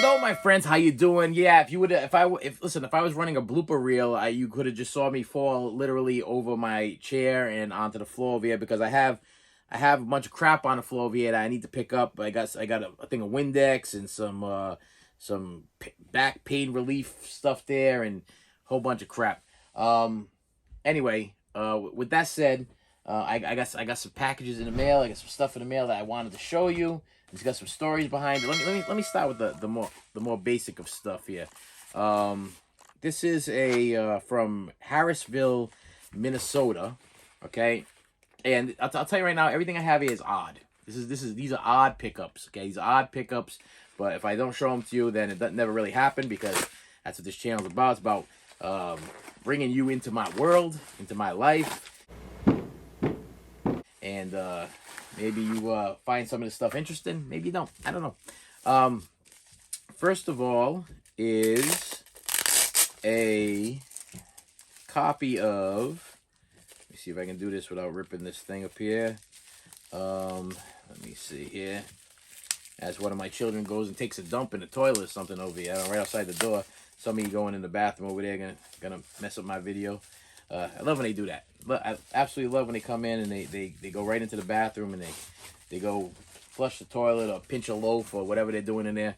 Hello, my friends. How you doing? Yeah, if I was running a blooper reel, you could have just saw me fall literally over my chair and onto the floor over here because I have a bunch of crap on the floor over here that I need to pick up. I got a thing of Windex and some back pain relief stuff there and a whole bunch of crap. Anyway, with that said, I got some packages in the mail. I got some stuff in the mail that I wanted to show you. It's got some stories behind it. Let me start with the more basic of stuff here. This is a from Harrisville, Minnesota. Okay, and I'll tell you right now, everything I have here is odd. These are odd pickups. Okay, these are odd pickups. But if I don't show them to you, then it never really happened because that's what this channel is about. It's about bringing you into my world, into my life, and maybe you find some of this stuff interesting. Maybe you don't. I don't know. First of all is a copy of... Let me see if I can do this without ripping this thing up here. Let me see here. As one of my children goes and takes a dump in the toilet or something over here, right outside the door. Some of you going in the bathroom over there gonna mess up my video. I love when they do that. I absolutely love when they come in and they go right into the bathroom and they go flush the toilet or pinch a loaf or whatever they're doing in there.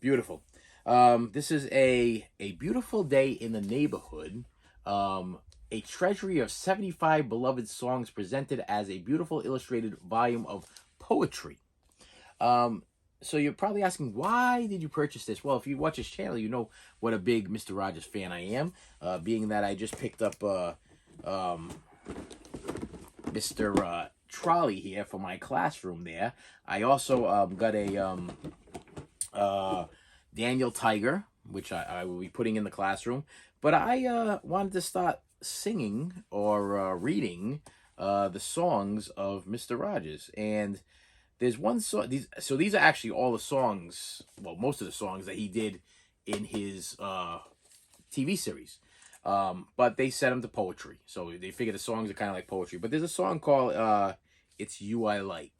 Beautiful. This is a beautiful day in the neighborhood. A treasury of 75 beloved songs presented as a beautiful illustrated volume of poetry. So you're probably asking, why did you purchase this? Well, if you watch this channel, you know what a big Mr. Rogers fan I am. Being that I just picked up Mr. Trolley here for my classroom there. I also got a Daniel Tiger, which I will be putting in the classroom. But I wanted to start singing or reading the songs of Mr. Rogers. And there's one song, these are actually all the songs, well, most of the songs that he did in his TV series. But they set them to poetry. So they figure the songs are kind of like poetry. But there's a song called It's You I Like.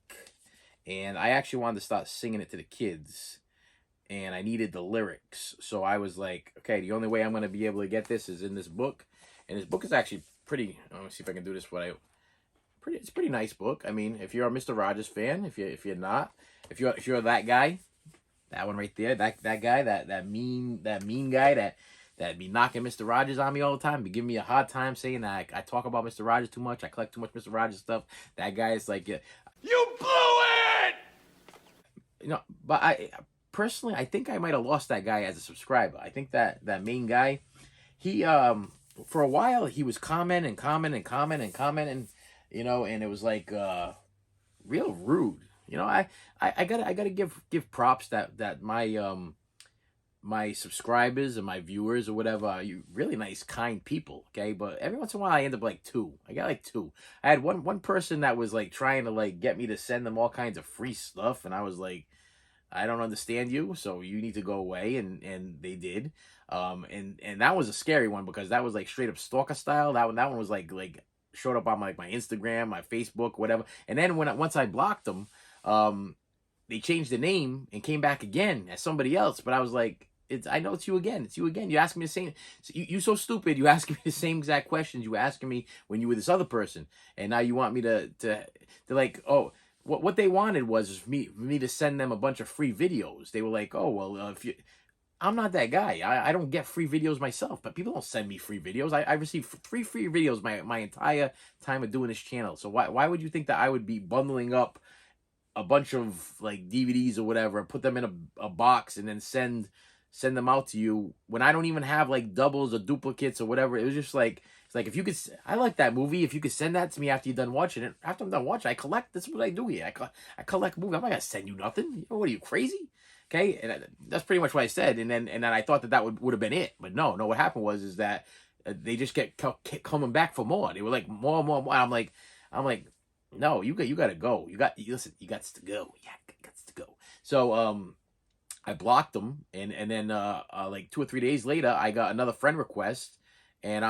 And I actually wanted to start singing it to the kids. And I needed the lyrics. So I was like, okay, the only way I'm going to be able to get this is in this book. And this book is actually pretty, let me see if I can do this it's a pretty nice book. I mean, if you're a Mr. Rogers fan, if you're not, if you're that guy, that one right there, that guy, that mean guy that be knocking Mr. Rogers on me all the time, be giving me a hard time saying that I talk about Mr. Rogers too much, I collect too much Mr. Rogers stuff. That guy is like, you blew it. You know, but I personally, I think I might have lost that guy as a subscriber. I think that main guy, he for a while he was commenting, you know, and it was like real rude. You know, I gotta give props that my subscribers and my viewers or whatever are you really nice, kind people, okay? But every once in a while I end up like two. I got like two. I had one person that was like trying to like get me to send them all kinds of free stuff, and I was like, I don't understand you, so you need to go away, and they did. And that was a scary one because that was like straight up stalker style. That one was like showed up on my Instagram, my Facebook, whatever. And then once I blocked them, they changed the name and came back again as somebody else. But I was like, I know it's you again. It's you again. You asking me the same. You so stupid. You asking me the same exact questions you were asking me when you were this other person, and now you want me to like, oh. What they wanted was for me to send them a bunch of free videos. They were like, oh, well, I'm not that guy. I don't get free videos myself, but people don't send me free videos. I received three free videos my entire time of doing this channel. So why would you think that I would be bundling up a bunch of like DVDs or whatever and put them in a box and then send them out to you when I don't even have like doubles or duplicates or whatever? It was just like, it's like, if you could, I like that movie. If you could send that to me after you're done watching it, after I'm done watching, I collect. That's what I do here. I collect movies. I'm not gonna send you nothing. You know, what are you, crazy? Okay, and that's pretty much what I said. And then I thought that would have been it, but no. What happened was that they just kept coming back for more. They were like more. I'm like, no, you gotta go. Listen, you got to go. Yeah, got to go. So I blocked them, and then like 2 or 3 days later, I got another friend request. And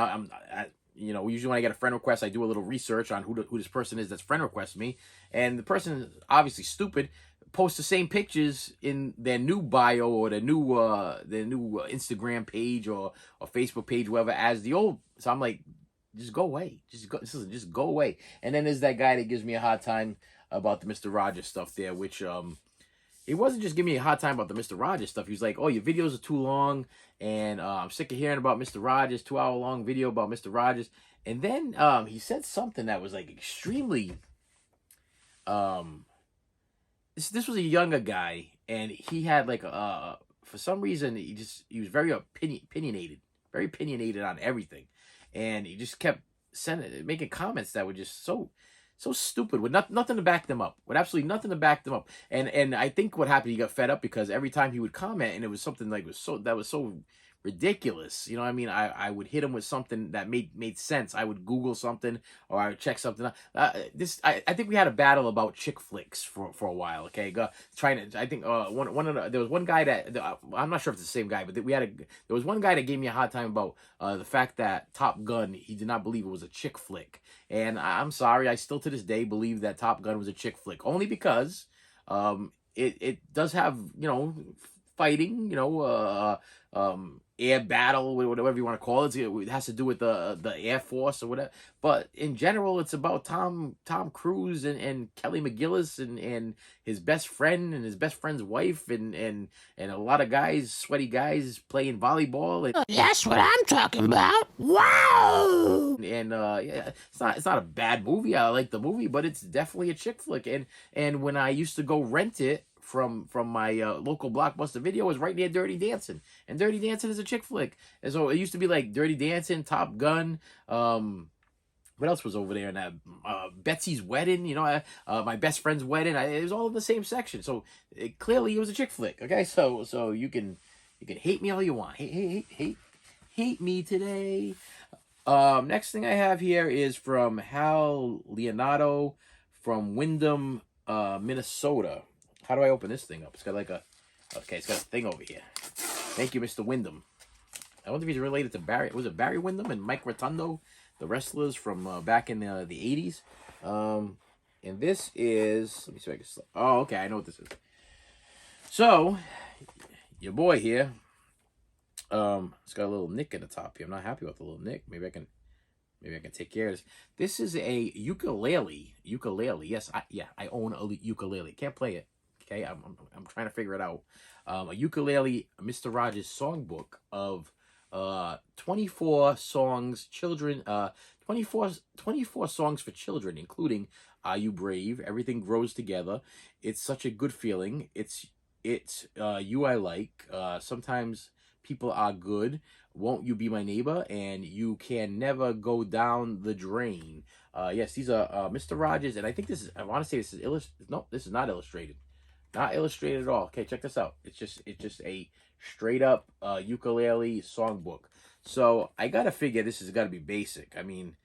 usually when I get a friend request, I do a little research on who this person is that's friend requested me, and the person is obviously stupid. Post the same pictures in their new bio or their new Instagram page or Facebook page, whatever, as the old. So I'm like, just go away. Just go away. And then there's that guy that gives me a hard time about the Mr. Rogers stuff there, which he wasn't just giving me a hard time about the Mr. Rogers stuff. He was like, oh, your videos are too long, and I'm sick of hearing about Mr. Rogers, 2-hour long video about Mr. Rogers. And then he said something that was like extremely this was a younger guy, and he had like for some reason he was very opinionated on everything, and he just kept making comments that were just so stupid with nothing to back them up, with absolutely nothing to back them up. And I think what happened, he got fed up because every time he would comment and it was something like that was so ridiculous. You know what I mean? I would hit him with something that made sense. I would Google something or I would check something out. I think we had a battle about chick flicks for a while. Okay, trying to. I think there was one guy that I'm not sure if it's the same guy, but there was one guy that gave me a hard time about the fact that Top Gun, he did not believe it was a chick flick, and I'm sorry, I still to this day believe that Top Gun was a chick flick, only because it does have fighting, air battle, whatever you want to call it. It has to do with the Air Force or whatever. But in general, it's about Tom Cruise and Kelly McGillis and his best friend and his best friend's wife and a lot of guys, sweaty guys playing volleyball. And that's what I'm talking about. Wow. And yeah, it's not a bad movie. I like the movie, but it's definitely a chick flick. And when I used to go rent it from my local Blockbuster Video, was right near Dirty Dancing, and Dirty Dancing is a chick flick. And so it used to be like Dirty Dancing, Top Gun, what else was over there in that Betsy's Wedding, my best friend's wedding. It was all in the same section, so clearly it was a chick flick. Okay, so you can hate me all you want, hate me today. Next thing I have here is from Hal Leonardo from Windham, Minnesota. How do I open this thing up? It's got like it's got a thing over here. Thank you, Mr. Windham. I wonder if he's related to Barry. Was it Barry Windham and Mike Rotundo, the wrestlers from back in the 80s? And this is, let me see if I can, oh, okay, I know what this is. So, your boy here, it's got a little nick at the top here. I'm not happy with the little nick. Maybe I can take care of this. This is a ukulele. Yes, I own a ukulele. Can't play it. Okay, I'm trying to figure it out. A ukulele, Mr. Rogers songbook of 24 songs, 24 songs for children, including Are You Brave? Everything Grows Together. It's Such a Good Feeling. It's You I Like. Sometimes People Are Good. Won't You Be My Neighbor? And You Can Never Go Down the Drain. Yes, these are Mr. Rogers, and I think this is, I want to say this is illustrated. No, this is not illustrated. Not illustrated at all. Okay, check this out. It's just a straight up ukulele songbook. So I gotta figure this has got to be basic. I mean,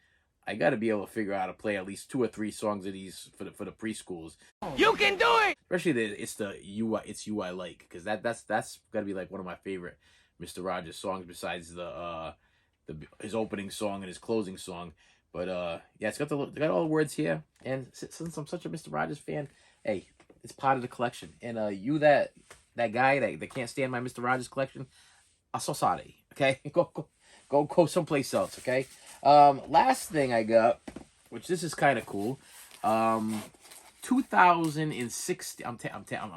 I gotta be able to figure out how to play at least 2 or 3 songs of these for the preschools. You can do it. Especially it's You I Like, because that's gotta be like one of my favorite Mr. Rogers songs besides his opening song and his closing song. But yeah, it's got all the words here. And since I'm such a Mr. Rogers fan, hey, it's part of the collection. And you that guy that can't stand my Mr. Rogers collection, I'm so sorry. Okay, go someplace else. Okay. Last thing I got, which this is kind of cool. 2016. I'm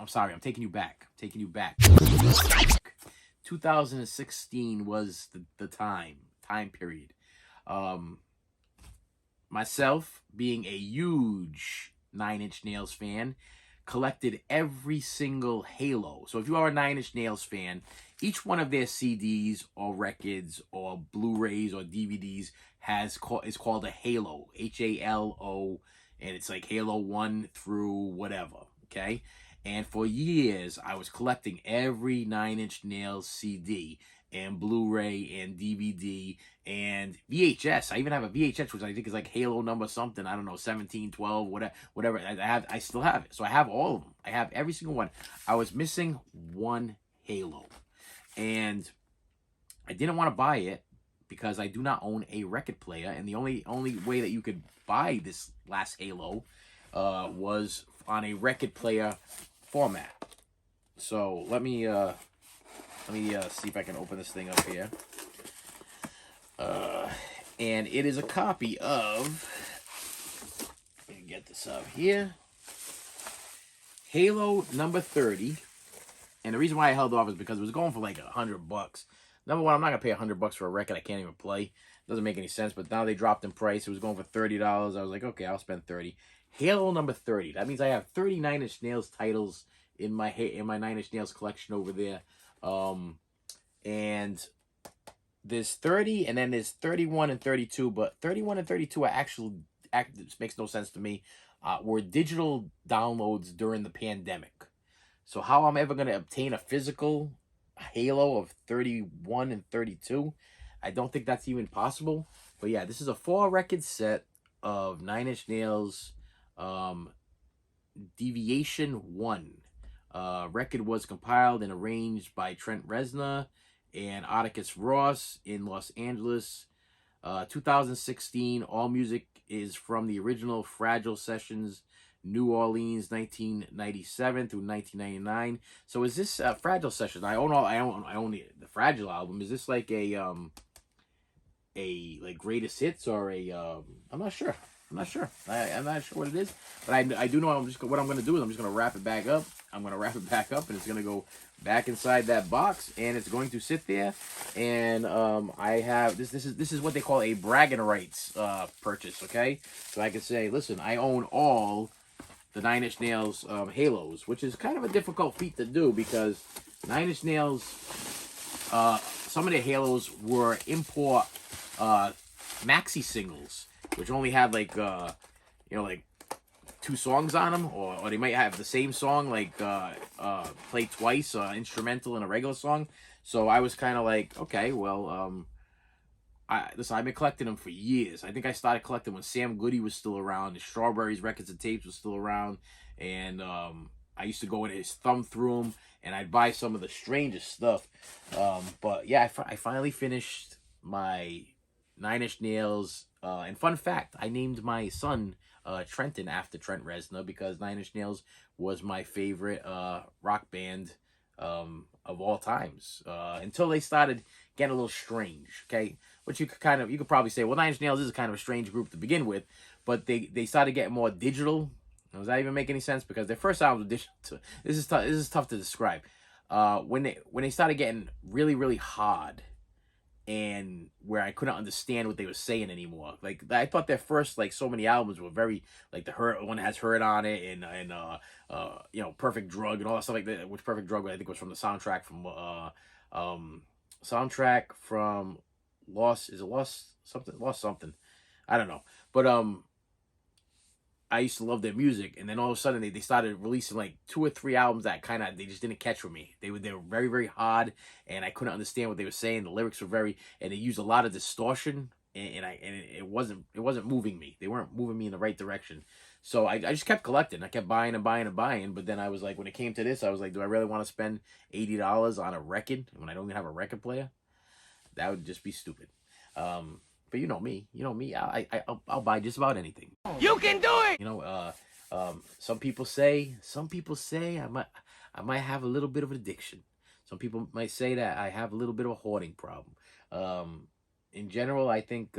sorry. I'm taking you back. 2016 was the time period. Myself being a huge Nine Inch Nails fan, collected every single Halo. So if you are a Nine Inch Nails fan, each one of their CDs or records or Blu-rays or DVDs is called a Halo, Halo, and it's like Halo 1 through whatever, okay? And for years, I was collecting every Nine Inch Nails CD and Blu-ray and DVD and VHS. I even have a VHS, which I think is like Halo number something. I don't know, 17, 12, whatever. I still have it. So I have all of them. I have every single one. I was missing one Halo. And I didn't want to buy it, because I do not own a record player, and the only way that you could buy this last Halo was on a record player format. So let me see if I can open this thing up here. And it is a copy of. Let me get this up here. Halo number 30. And the reason why I held off is because it was going for like $100. Number one, I'm not gonna pay $100 for a record I can't even play. Doesn't make any sense. But now they dropped in price. It was going for $30. I was like, okay, I'll spend 30. Halo number 30. That means I have 30 Nine Inch Nails titles in my Nine Inch Nails collection over there. And there's 30, and then there's 31 and 32. But 31 and 32 are this makes no sense to me. Were digital downloads during the pandemic. So how I'm ever going to obtain a physical Halo of 31 and 32, I don't think that's even possible. But yeah, this is a 4-record set of Nine Inch Nails Deviation 1. Record was compiled and arranged by Trent Reznor and Atticus Ross in Los Angeles. 2016, all music is from the original Fragile Sessions, New Orleans, 1997 through 1999. So is this Fragile Sessions? I own the Fragile album. Is this like a like greatest hits or a I'm not sure. I'm not sure what it is, but I do know what I'm going to do is I'm just going to wrap it back up. I'm going to wrap it back up, and it's going to go back inside that box, and it's going to sit there. And I have this is what they call a bragging rights purchase. Okay, so I can say, listen, I own all the Nine Inch Nails Halos, which is kind of a difficult feat to do because Nine Inch Nails, some of their Halos were import maxi singles, which only had like like 2 songs on them, or they might have the same song like played twice, instrumental and a regular song. So I was kind of like, okay, well, I've been collecting them for years. I think I started collecting when Sam Goody was still around, the Strawberries Records and Tapes was still around, and I used to go in his thumb through them, and I'd buy some of the strangest stuff. But yeah, I finally finished my Nine Inch Nails. And fun fact, I named my son Trenton after Trent Reznor because Nine Inch Nails was my favorite rock band of all times until they started getting a little strange. Okay, which you could probably say, well, Nine Inch Nails is kind of a strange group to begin with, but they started getting more digital. Does that even make any sense? Because their first album was digital. This is tough to describe. When they started getting really, really hard, and where I couldn't understand what they were saying anymore. Like I thought their first so many albums were very like the Hurt one that has Hurt on it, and Perfect Drug and all that stuff like that. Which Perfect Drug I think was from the soundtrack from Lost something. I don't know, but I used to love their music, and then all of a sudden they started releasing like 2 or 3 albums that they just didn't catch with me. They were very, very hard, and I couldn't understand what they were saying. The lyrics were and they used a lot of distortion, and it wasn't moving me. They weren't moving me in the right direction. So I just kept collecting. I kept buying and buying and buying. But then I was like, when it came to this, I was like, do I really want to spend $80 on a record when I don't even have a record player? That would just be stupid. But you know me. I'll buy just about anything. You can do it! Some people say I might have a little bit of addiction. Some people might say that I have a little bit of a hoarding problem. In general, I think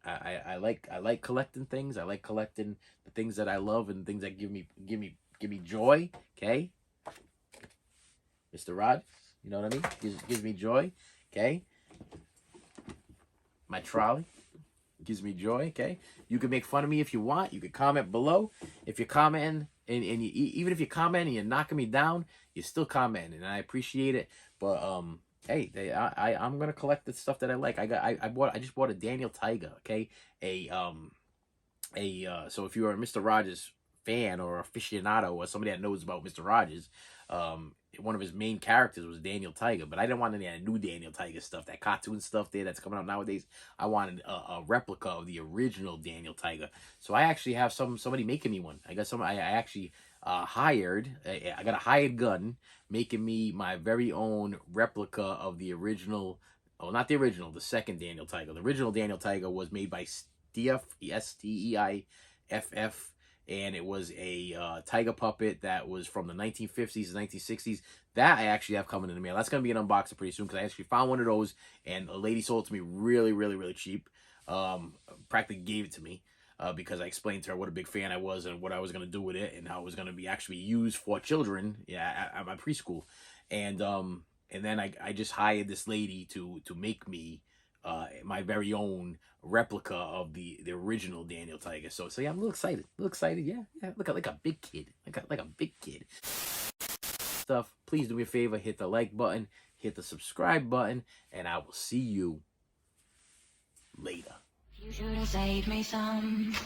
I like collecting things. I like collecting the things that I love and things that give me joy. Okay, Mr. Rod, you know what I mean? Gives me joy. Okay, my trolley gives me joy. Okay, you can make fun of me if you want. You can comment below. If you're commenting and even if you comment and you're knocking me down, you're still commenting, and I appreciate it. But hey, I'm gonna collect the stuff that I like. I just bought a Daniel Tiger. Okay, so if you're a Mr. Rogers fan or aficionado or somebody that knows about Mr. Rogers, one of his main characters was Daniel Tiger, but I didn't want any of that new Daniel Tiger stuff, that cartoon stuff there that's coming out nowadays. I wanted a replica of the original Daniel Tiger. So I actually have somebody making me one. I actually hired. I got a hired gun making me my very own replica of the original Oh, not the original, the second Daniel Tiger. The original Daniel Tiger was made by Steiff, Steiff, and it was a tiger puppet that was from the 1950s and 1960s. That I actually have coming in the mail. That's going to be an unboxing pretty soon because I actually found one of those, and a lady sold it to me really, really, really cheap. Practically gave it to me. Because I explained to her what a big fan I was and what I was going to do with it and how it was going to be actually used for children, at my preschool. And then I just hired this lady to make me my very own replica of the original Daniel Tiger. So yeah, I'm a little excited. Yeah. Look like a big kid. Like a big kid. Stuff. Please do me a favor, hit the like button, hit the subscribe button, and I will see you later. You should have saved me some.